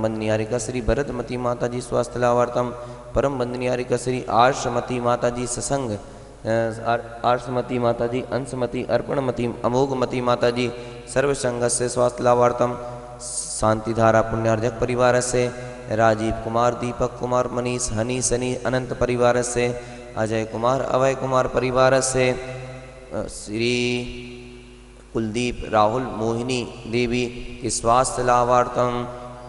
वंदनीयारिका श्री भरतमती माता जी स्वास्थ्य लाभार्थम, परम वंदनीयारिका श्री आर्षमती माता जी सत्संग, आर्षमती माता जी, अंशमती, अर्पणमती, अमोघमती माता जी सर्वसंग से स्वास्थ्य लाभार्थम, शांतिधारा पुण्यार्जक परिवार से राजीव कुमार, दीपक कुमार, मनीष, हनी, सनी, अनंत परिवार से अजय कुमार, अभय कुमार परिवार से श्री कुलदीप, राहुल, मोहिनी देवी के स्वास्थ्य लाभार्थम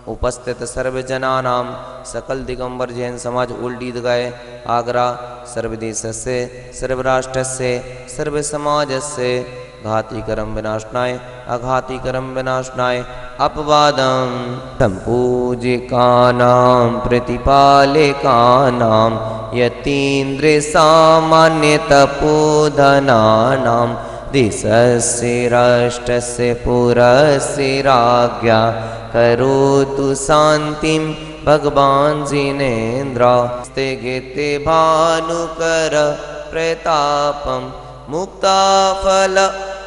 उपस्थित सर्वजनानां सकल दिगंबर जैन समाज ओल्ड ईदगाह आगरा सर्वदेश से सर्वराष्ट्र से सर्व समाज से घाती कर्म विनाशनाय अघाती कर्म विनाशनाय अपवादं संपूजिकानां प्रतिपालिकानां यतीन्द्र सामान्य तपोधनानां देशस्य राष्ट्रस्य पुरस्य राज्ञा करोतु शांतिं भगवान् जिनेन्द्र स्थिते भानुकर प्रतापं मुक्ताफल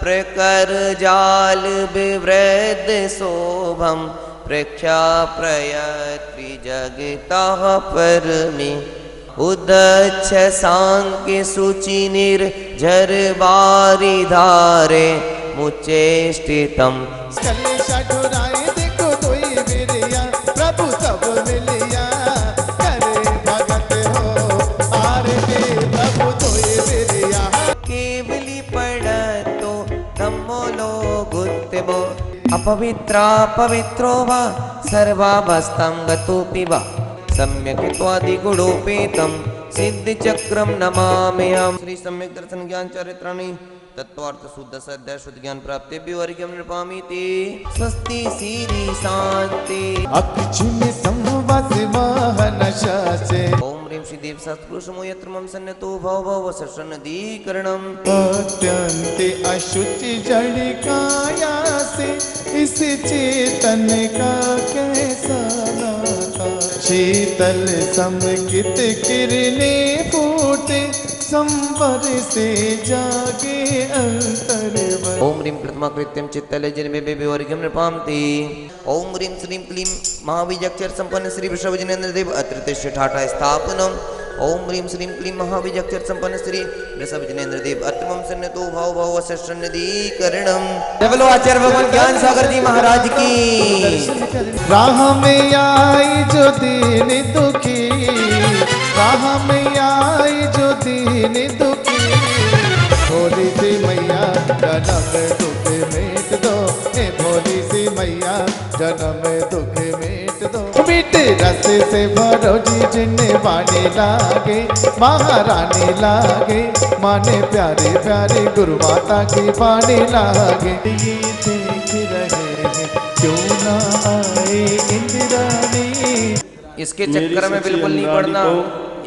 प्रकर जाल विवृद्ध शोभं प्रख्याप्रयत्रि जगतः परमे उदच्छ सांख्य सूचि निर्झर बारी धारे मुचेष्टितम देखो तोई बिरिया प्रभु सब मिलिया करे भगत हो आरती प्रभु तोई बिरिया केवली पढ़तो धम्मो लोगुत्तमो अपवित्रा पवित्रो वा सर्वावस्थं गतोऽपि वा सम्यक त्वादिगुणोपेतं सिद्धिचक्रं नमाम्यहम्। श्री सम्यक दर्शन ज्ञान चरित्राणि तत्वार्थ शुद्ध सद्य शुद्ध ज्ञान प्राप्ति विवर्गम नृपामीति स्वस्ति सीरी शांति अक्षिण संवास महनशासे ओम ह्रीं श्री देव सत्पुरुषमो यत्र मम सन्नतो भव भव सन्नदीकरणम् अत्यंत अशुचि जड़ काया से इस चेतन का कैसा नाता शीतल समकित किरने फूटे संवर से जागे अंतर्वर ओम ह्रीं कृत्मा कृत्यं चित्तले जन्मे विवर्गम नृपामति ओम ह्रीं श्रीं क्लीं महाबीजाक्षर संपन्न श्री वृषभजनेन्द्र देव अत्रितस्य ठाटा स्थापनम ओम ह्रीं श्रीं क्लीं महाबीजाक्षर संपन्न श्री वृषभजनेन्द्र देव अत्रमं सन्नतो भाव भाव सन्नदीकरणम। जय बोलो आचार्य भगवान ज्ञान सागर जी महाराज की। राह में आई जो दीन दुखी, राह में आई जो दीन दुखी, भोली सी मैया जन्म दुख मेट दो, हे भोली सी मैया जन्म दुख मेट दो। मीठे रस से भरो जी जिन्हें वाणी लागे, महारानी लागे, माने प्यारे प्यारे गुरु माता की वाणी लागे। ये देख रहे हैं क्यों ना आए इंद्राणी। इसके चक्कर में बिल्कुल नहीं पड़ना,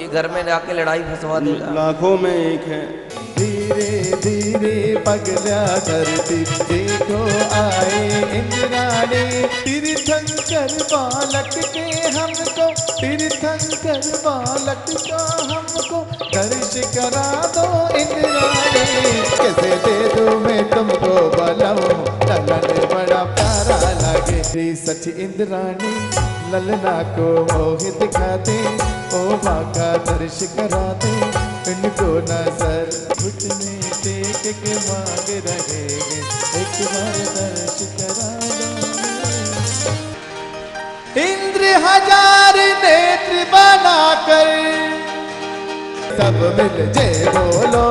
ये घर में जाके लड़ाई फंसवा देगा। लाखों में एक है। धीरे धीरे पगला धरती देखो आए इंद्राणी। तीर्थंकर बालक के हमको, तीर्थंकर बालक का हमको दर्श करा दो इंद्राणी। कैसे दे दूं मैं तुमको बलम, ललन बड़ा प्यारा लगे। सच इंद्राणी ललना को मोह दिखा दे, ओ माँ का दर्श करा दे। इनको नजर घुटने टेक के मांग रहे हैं, एक बार दर्श करा दो। इंद्र हजार नेत्र बनाकर सब मिल जय बोलो,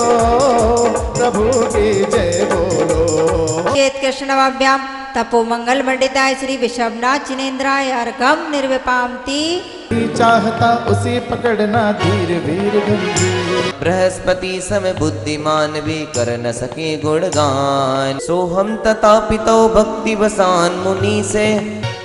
प्रभु की जय बोलो। चेत कृष्णवाभ्याम तपो मंगल मंडिताय श्री विषभनाथ जिनेन्द्राय अर्घम निर्विपामति। चाहता उसे पकड़ना धीर वीर गंभीर। बृहस्पति सम बुद्धिमान भी कर न सके गुणगान। सोहम तथा पितो भक्ति वसान मुनि से,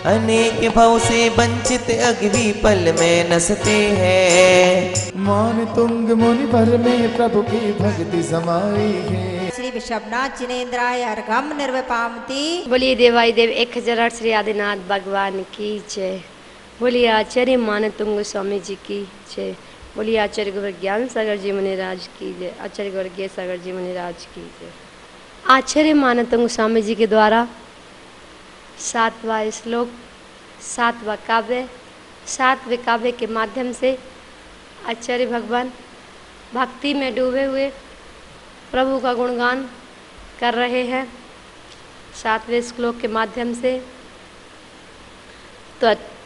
अनेक भव से वंचित अग्नि पल में नसते हैं। मान तुंग मुनि भर में प्रभु की भक्ति समाई है। श्री विषभनाथ जिनेन्द्राय अर्घम निर्विपामति। बोलिए देवाई देव 1008 श्री आदिनाथ भगवान की जय। बोलिए आचार्य मानतुंग स्वामी जी की जय। बोलिए आचार्य गुरु ज्ञान सागर जी मुनिराज की जय। आचार्य गुरु सागर जी मुनिराज की जय। आचार्य मानतुंग स्वामी जी के द्वारा 7वां श्लोक सातवां काव्य, सातवें काव्य के माध्यम से आचार्य भगवान भक्ति में डूबे हुए प्रभु का गुणगान कर रहे हैं। सातवें श्लोक के माध्यम से त्वत्संस्तवेन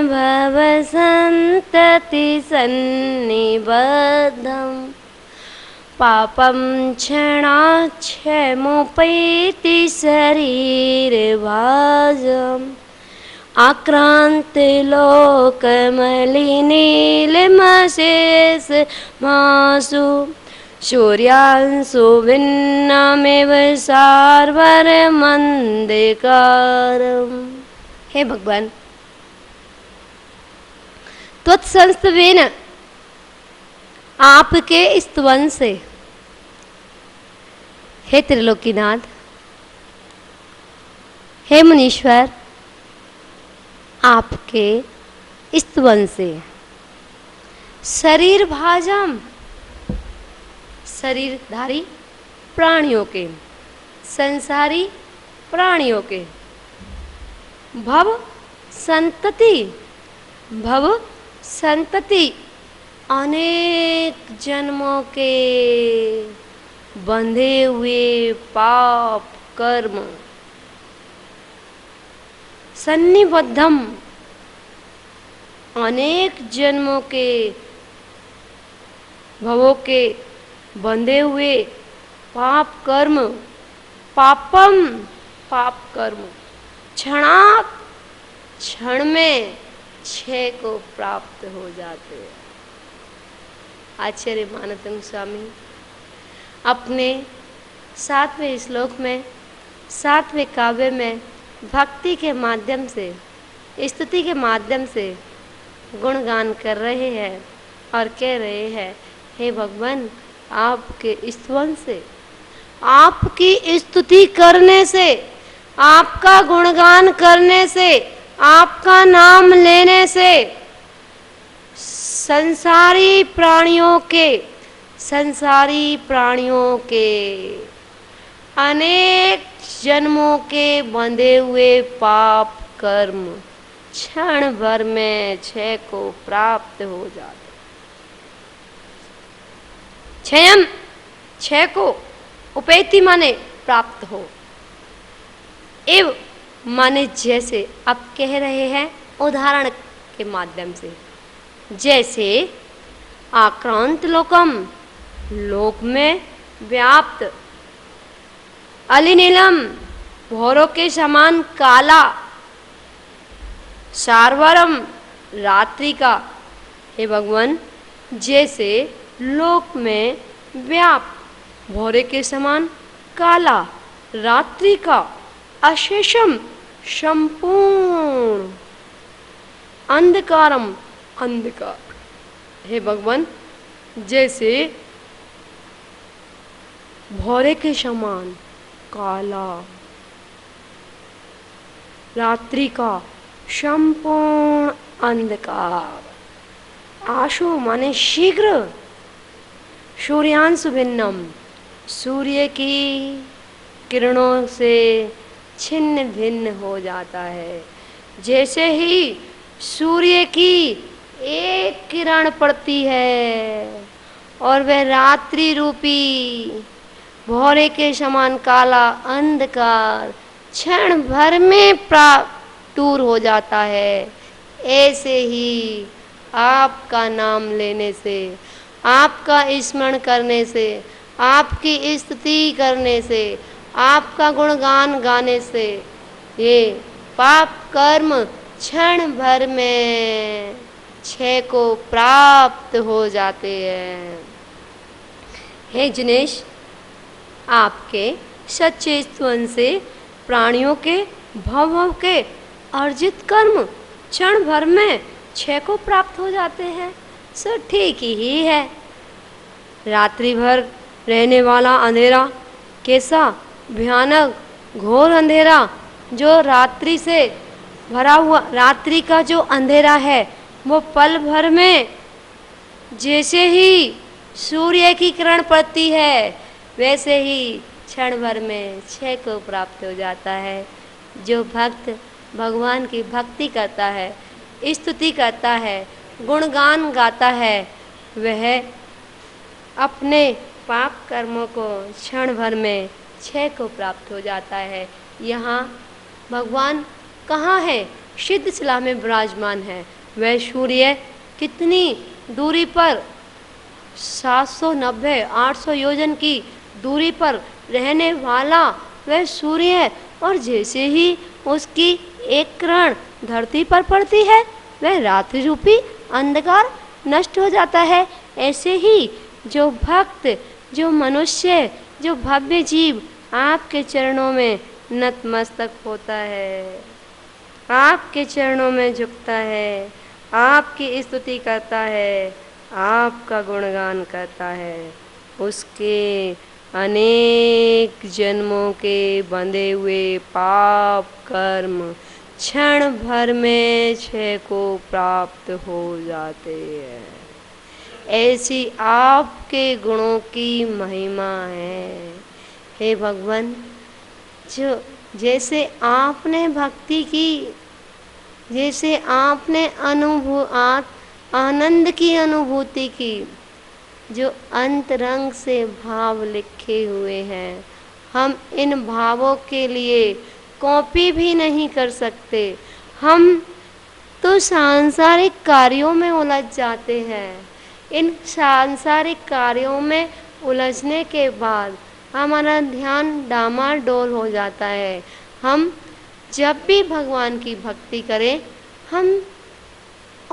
भव संतति सन्निबद्धं पापं क्षणाक्षमुपैति शरीरभाजम् आक्रान्तलोकमलिनीलमशेष मासु सूर्यांशु भिन्नमेव सार्वरमन्धकारम्। हे भगवान, त्वत्संस्तवेन आपके स्तवन से, हे त्रिलोकीनाथ, हे मुनीश्वर, आपके स्तवन से शरीर भाजम, शरीरधारी प्राणियों के, संसारी प्राणियों के, भव संतति, भव संतति अनेक जन्मों के बंधे हुए पाप कर्म, सन्निबद्धम अनेक जन्मों के भवों के बंधे हुए पाप कर्म, पापम पाप कर्म क्षण में क्षय को प्राप्त हो जाते हैं। आचार्य मानतंग स्वामी अपने सातवें श्लोक में, सातवें काव्य में भक्ति के माध्यम से, स्तुति के माध्यम से गुणगान कर रहे हैं और कह रहे हैं, हे भगवान, आपके स्तवन से, आपकी स्तुति करने से, आपका गुणगान करने से, आपका नाम लेने से संसारी प्राणियों के अनेक जन्मों के बंधे हुए पाप कर्म क्षण भर में क्षय को प्राप्त हो जाते। क्षयम, क्षय को, उपैति माने प्राप्त हो, एव माने जैसे आप कह रहे हैं उदाहरण के माध्यम से, जैसे आक्रांत लोकम, लोक में व्याप्त, अलिनीलम भौरों के समान काला, सारवरम रात्रि का, हे भगवान, जैसे लोक में व्याप्त भौरे के समान काला रात्रि का, अशेषम संपूर्ण अंधकारम अंधकार, हे भगवान, जैसे भौरे के समान काला रात्रि का संपूर्ण अंधकार, आशु माने शीघ्र, सूर्यांशु भिन्नम सूर्य की किरणों से छिन्न भिन्न हो जाता है। जैसे ही सूर्य की एक किरण पड़ती है और वह रात्रि रूपी भौरे के समान काला अंधकार क्षण भर में दूर हो जाता है, ऐसे ही आपका नाम लेने से, आपका स्मरण करने से, आपकी स्तुति करने से, आपका गुणगान गाने से ये पाप कर्म क्षण भर में क्षय को प्राप्त हो जाते हैं। हे जिनेश, आपके सच्चे स्तवन से प्राणियों के भव के अर्जित कर्म क्षण भर में क्षय को प्राप्त हो जाते हैं। सो ठीक ही है। रात्रि भर रहने वाला अंधेरा कैसा भयानक घोर अंधेरा, जो रात्रि से भरा हुआ, रात्रि का जो अंधेरा है वो पल भर में जैसे ही सूर्य की किरण पड़ती है वैसे ही क्षण भर में क्षय को प्राप्त हो जाता है। जो भक्त भगवान की भक्ति करता है, स्तुति करता है, गुणगान गाता है, वह अपने पाप कर्मों को क्षण भर में क्षय को प्राप्त हो जाता है। यहाँ भगवान कहाँ है? सिद्ध शिला में विराजमान है। वह सूर्य कितनी दूरी पर, 790-800 योजन की दूरी पर रहने वाला वह सूर्य है, और जैसे ही उसकी एक किरण धरती पर पड़ती है वह रात्रि रूपी अंधकार नष्ट हो जाता है। ऐसे ही जो भक्त, जो मनुष्य, जो भव्य जीव आपके चरणों में नतमस्तक होता है, आपके चरणों में झुकता है, आपकी स्तुति करता है, आपका गुणगान करता है, उसके अनेक जन्मों के बंधे हुए पाप कर्म क्षण भर में क्षय को प्राप्त हो जाते हैं। ऐसी आपके गुणों की महिमा है। हे भगवान, जो जैसे आपने भक्ति की, जैसे आपने आनंद की अनुभूति की, जो अंतरंग से भाव लिखे हुए हैं, हम इन भावों के लिए कॉपी भी नहीं कर सकते। हम तो सांसारिक कार्यों में उलझ जाते हैं। इन सांसारिक कार्यों में उलझने के बाद हमारा ध्यान डामाडोल हो जाता है। हम जब भी भगवान की भक्ति करें, हम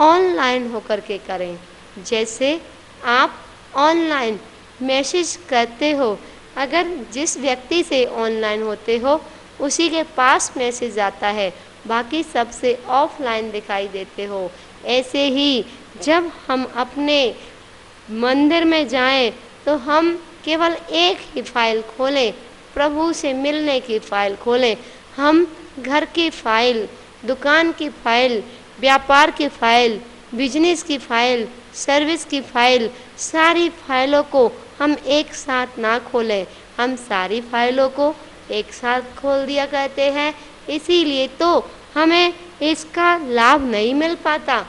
ऑनलाइन होकर के करें। जैसे आप ऑनलाइन मैसेज करते हो, अगर जिस व्यक्ति से ऑनलाइन होते हो उसी के पास मैसेज आता है, बाकी सबसे ऑफलाइन दिखाई देते हो। ऐसे ही जब हम अपने मंदिर में जाएं तो हम केवल एक ही फाइल खोलें, प्रभु से मिलने की फाइल खोलें। हम घर की फाइल, दुकान की फाइल, व्यापार की फाइल, बिजनेस की फाइल, सर्विस की फाइल, सारी फाइलों को हम एक साथ ना खोलें। हम सारी फाइलों को एक साथ खोल दिया करते हैं, इसीलिए तो हमें इसका लाभ नहीं मिल पाता।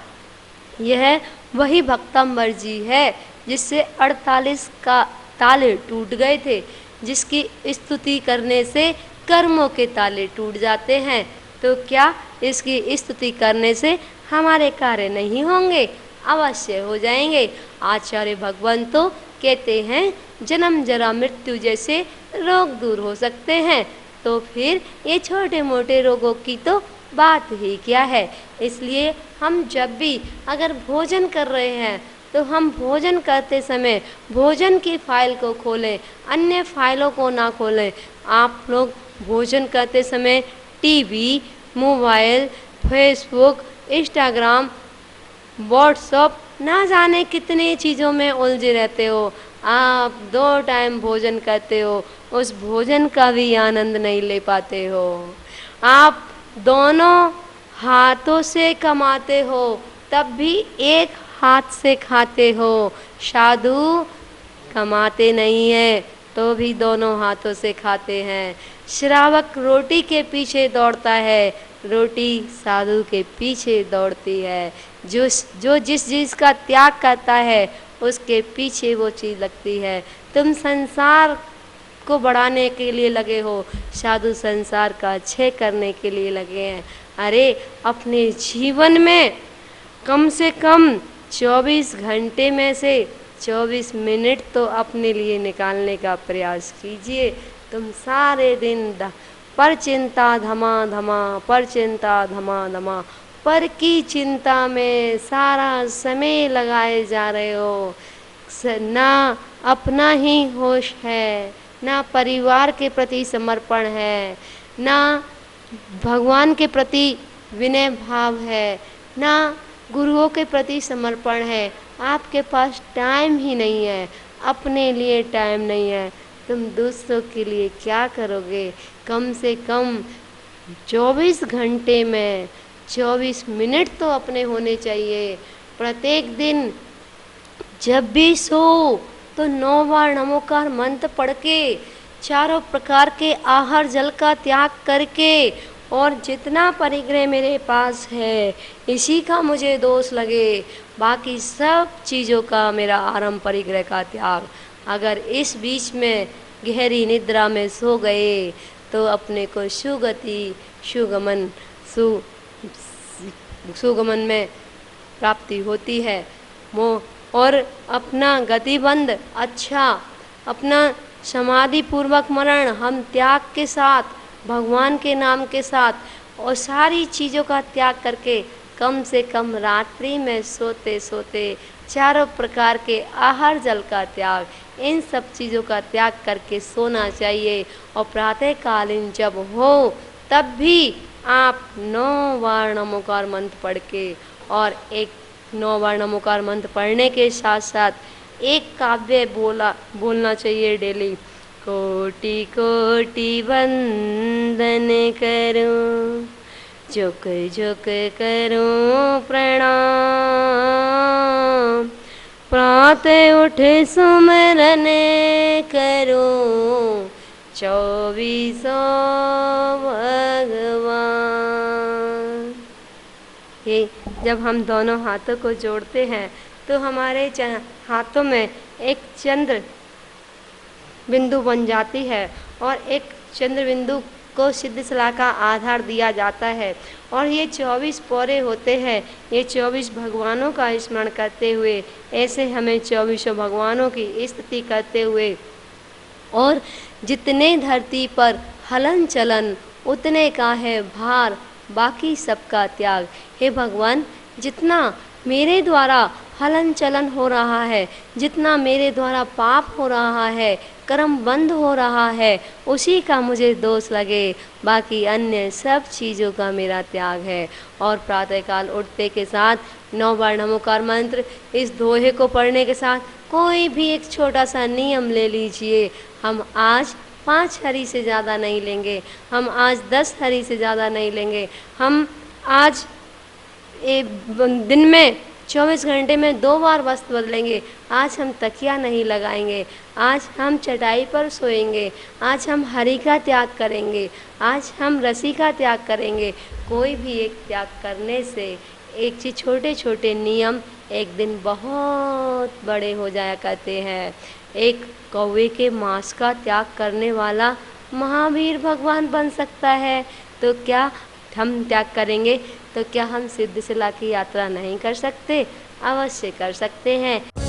यह वही भक्तंबर जी है जिससे 48 का ताले टूट गए थे, जिसकी स्तुति करने से कर्मों के ताले टूट जाते हैं। तो क्या इसकी स्तुति करने से हमारे कार्य नहीं होंगे? अवश्य हो जाएंगे। आचार्य भगवान तो कहते हैं जन्म जरा मृत्यु जैसे रोग दूर हो सकते हैं, तो फिर ये छोटे मोटे रोगों की तो बात ही क्या है। इसलिए हम जब भी अगर भोजन कर रहे हैं तो हम भोजन करते समय भोजन की फाइल को खोलें, अन्य फाइलों को ना खोलें। आप लोग भोजन करते समय TV, mobile, Facebook, Instagram, WhatsApp, ना जाने कितनी चीज़ों में उलझे रहते हो। आप 2 टाइम भोजन करते हो, उस भोजन का भी आनंद नहीं ले पाते हो। आप दोनों हाथों से कमाते हो, तब भी एक हाथ से खाते हो। साधु कमाते नहीं है तो भी दोनों हाथों से खाते हैं। श्रावक रोटी के पीछे दौड़ता है, रोटी साधु के पीछे दौड़ती है। जो जिस चीज़ का त्याग करता है उसके पीछे वो चीज़ लगती है। तुम संसार को बढ़ाने के लिए लगे हो, साधु संसार का क्षय करने के लिए लगे हैं। अरे अपने जीवन में कम से कम 24 घंटे में से 24 मिनट तो अपने लिए निकालने का प्रयास कीजिए। तुम सारे दिन पर चिंता धमा धमा, पर चिंता धमा धमा, पर की चिंता में सारा समय लगाए जा रहे हो। ना अपना ही होश है, ना परिवार के प्रति समर्पण है, ना भगवान के प्रति विनय भाव है, ना गुरुओं के प्रति समर्पण है। आपके पास टाइम ही नहीं है, अपने लिए टाइम नहीं है। तुम दूसरों के लिए क्या करोगे? कम से कम 24 घंटे में 24 मिनट तो अपने होने चाहिए। प्रत्येक दिन जब भी सो तो 9 बार नमोकार मंत्र पढ़ के, चारों प्रकार के आहार जल का त्याग करके और जितना परिग्रह मेरे पास है इसी का मुझे दोष लगे, बाकी सब चीज़ों का मेरा आरंभ परिग्रह का त्याग। अगर इस बीच में गहरी निद्रा में सो गए तो अपने को सुगति सुगमन में प्राप्ति होती है। और अपना गतिबंध अच्छा, अपना समाधि पूर्वक मरण हम त्याग के साथ, भगवान के नाम के साथ और सारी चीज़ों का त्याग करके कम से कम रात्रि में सोते सोते चारों प्रकार के आहार जल का त्याग, इन सब चीज़ों का त्याग करके सोना चाहिए। और प्रातःकालीन जब हो तब भी आप 9 बार नमोकार मंत्र पढ़ के और 9 बार नमोकार मंत्र पढ़ने के साथ साथ एक काव्य बोलना चाहिए डेली। कोटि कोटि वंदन करूं, झुक झुक करूं प्रणाम, प्रातः उठ सुमरन करूं, 24 भगवान। ये जब हम दोनों हाथों को जोड़ते हैं तो हमारे हाथों में एक चंद्र बिंदु बन जाती है और एक चंद्र बिंदु को सिद्धशिला का आधार दिया जाता है। और ये 24 पौरे होते हैं। ये 24 भगवानों का स्मरण करते हुए, ऐसे हमें 24 भगवानों की स्तुति करते हुए, और जितने धरती पर हलन चलन उतने का है भार, बाकी सबका त्याग। हे भगवान, जितना मेरे द्वारा हलन चलन हो रहा है, जितना मेरे द्वारा पाप हो रहा है, कर्म बंद हो रहा है, उसी का मुझे दोष लगे, बाकी अन्य सब चीज़ों का मेरा त्याग है। और प्रातःकाल उठते के साथ 9 बार नमोकार मंत्र, इस दोहे को पढ़ने के साथ कोई भी एक छोटा सा नियम ले लीजिए। हम आज 5 हरी से ज़्यादा नहीं लेंगे, हम आज 10 हरी से ज़्यादा नहीं लेंगे, हम आज दिन में 24 घंटे में 2 बार वस्त्र बदलेंगे। आज हम तकिया नहीं लगाएंगे, आज हम चटाई पर सोएंगे, आज हम हरि का त्याग करेंगे, आज हम रसी का त्याग करेंगे। कोई भी एक त्याग करने से, एक चीज़ छोटे छोटे नियम एक दिन बहुत बड़े हो जाया करते हैं। एक कौवे के मांस का त्याग करने वाला महावीर भगवान बन सकता है, तो क्या हम त्याग करेंगे? तो क्या हम सिद्धशिला की यात्रा नहीं कर सकते? अवश्य कर सकते हैं।